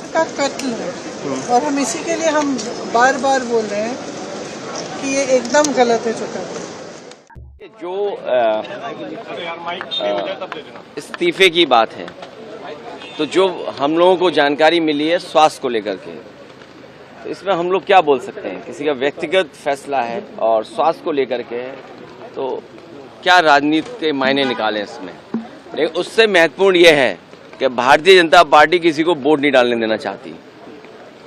का कत्ल है और हम इसी के लिए हम बार बार बोल रहे हैं कि ये एकदम गलत है जो कर रहे हैं। जो इस्तीफे की बात है, तो जो हम लोगों को जानकारी मिली है स्वास्थ्य को लेकर के, तो इसमें हम लोग क्या बोल सकते हैं? किसी का व्यक्तिगत फैसला है और स्वास्थ्य को लेकर के है, तो क्या राजनीति के मायने निकालें इसमें। लेकिन उससे महत्वपूर्ण यह है कि भारतीय जनता पार्टी किसी को वोट नहीं डालने देना चाहती,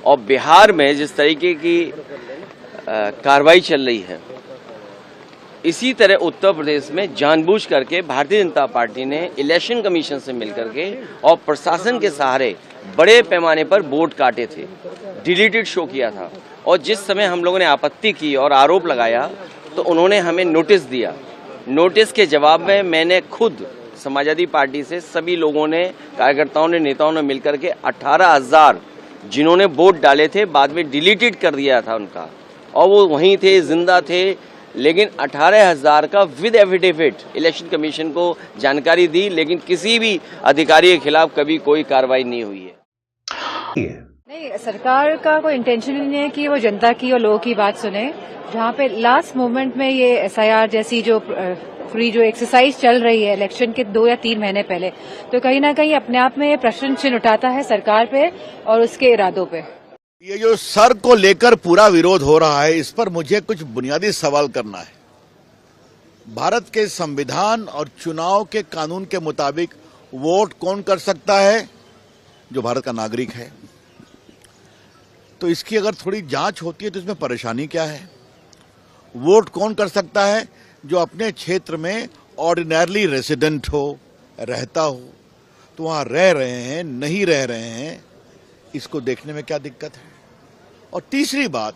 और बिहार में जिस तरीके की कार्रवाई चल रही है, इसी तरह उत्तर प्रदेश में जानबूझ करके भारतीय जनता पार्टी ने इलेक्शन कमीशन से मिलकर के और प्रशासन के सहारे बड़े पैमाने पर वोट काटे थे, डिलीटेड शो किया था। और जिस समय हम लोगों ने आपत्ति की और आरोप लगाया तो उन्होंने हमें नोटिस दिया। नोटिस के जवाब में मैंने खुद समाजवादी पार्टी से सभी लोगों ने, कार्यकर्ताओं ने, नेताओं ने मिलकर के 18,000 जिन्होंने वोट डाले थे बाद में डिलीटेड कर दिया था उनका, और वो वहीं थे, जिंदा थे, लेकिन 18,000 का विद एफिडेविट इलेक्शन कमीशन को जानकारी दी, लेकिन किसी भी अधिकारी के खिलाफ कभी कोई कार्रवाई नहीं हुई है। नहीं, सरकार का कोई इंटेंशन ही नहीं है कि वो जनता की और लोगों की बात सुने। जहाँ पे लास्ट मोमेंट में ये एसआईआर जैसी जो फ्री जो एक्सरसाइज चल रही है इलेक्शन के 2 या 3 महीने पहले, तो कहीं ना कहीं अपने आप में ये प्रश्न चिन्ह उठाता है सरकार पे और उसके इरादों पे। ये जो सर को लेकर पूरा विरोध हो रहा है, इस पर मुझे कुछ बुनियादी सवाल करना है। भारत के संविधान और चुनाव के कानून के मुताबिक वोट कौन कर सकता है? जो भारत का नागरिक है। तो इसकी अगर थोड़ी जांच होती है तो इसमें परेशानी क्या है? वोट कौन कर सकता है? जो अपने क्षेत्र में ऑर्डिनरली रेसिडेंट हो, रहता हो, तो वहां रह रहे हैं, नहीं रह रहे हैं, इसको देखने में क्या दिक्कत है? और तीसरी बात,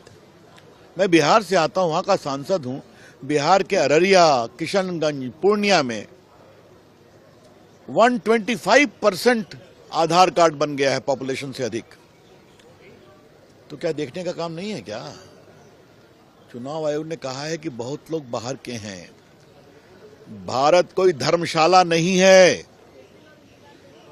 मैं बिहार से आता हूं, वहां का सांसद हूं। बिहार के अररिया, किशनगंज, पूर्णिया में 125% आधार कार्ड बन गया है पॉपुलेशन से अधिक। तो क्या देखने का काम नहीं है क्या? चुनाव आयोग ने कहा है कि बहुत लोग बाहर के हैं। भारत कोई धर्मशाला नहीं है।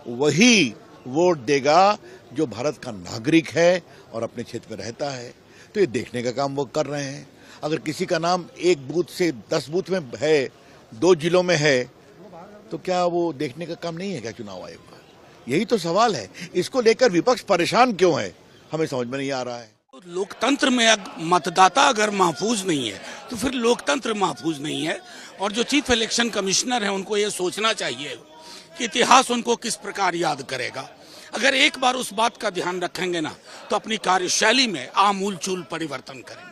वही वोट देगा जो भारत का नागरिक है और अपने क्षेत्र में रहता है। तो ये देखने का काम वो कर रहे हैं। अगर किसी का नाम 1 बूथ से 10 बूथ में है, 2 जिलों में है, तो क्या वो देखने का काम नहीं है क्या चुनाव आयोग का? यही तो सवाल है। इसको लेकर विपक्ष परेशान क्यों है, हमें समझ में नहीं आ रहा है। लोकतंत्र में मतदाता अगर महफूज नहीं है तो फिर लोकतंत्र महफूज नहीं है। और जो चीफ इलेक्शन कमिश्नर है उनको ये सोचना चाहिए कि इतिहास उनको किस प्रकार याद करेगा। अगर एक बार उस बात का ध्यान रखेंगे ना, तो अपनी कार्यशैली में आमूल चूल परिवर्तन करेंगे।